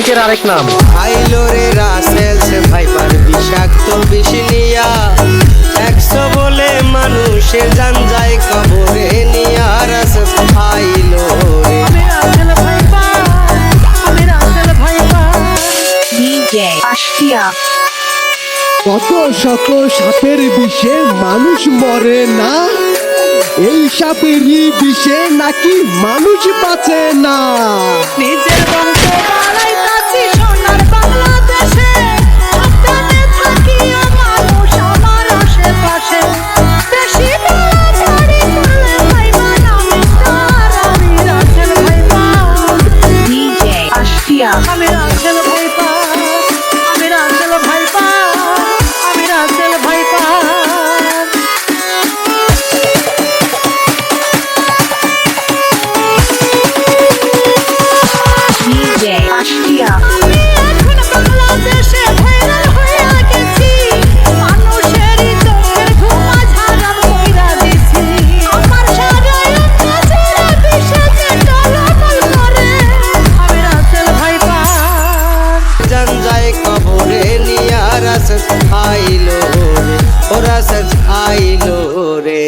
কলঙ্কের আরেক নাম। আইলো রে রাসেলস ভাইপার বিষাক্ত বিষ নিয়া, 100 বলে মানুষের জান যায় কবরে নিয়া। রাসেলস আইলো রে। DJ Ashkia কত শত সাপের বিষে মানুষ মরে না, এই সাপেরই বিষে নাকি মানুষ বাঁচে না। নিজের বংশ বাড়াইতাছি সোনার বাংলাদেশে, সাবধানে থাকিও মানুষ আমার আশেপাশে। বেশি বাড়াবাড়ি করলে ভাইবান আমি তার, আমি রাসেল ভাইবান। DJ Ashkia আমি রাসেল ভাইবান, আমি রাসেল ভাইবান, আমি রাসেল ভাইবান। DJ Ashkia আমি এখন বাংলাদেশে ভাইরাল হয়ে গেছি, মানুষেরই চোখের ঘুম আজ হারাম কইরা দিছি। আমার সারায় কাছেরা বিষাকে টলমল করে, আমি রাসেল ভাইপার। জান যায় কবরে নিয়া। রাসেলস আইলো রে, ও রাসেলস আইলো রে।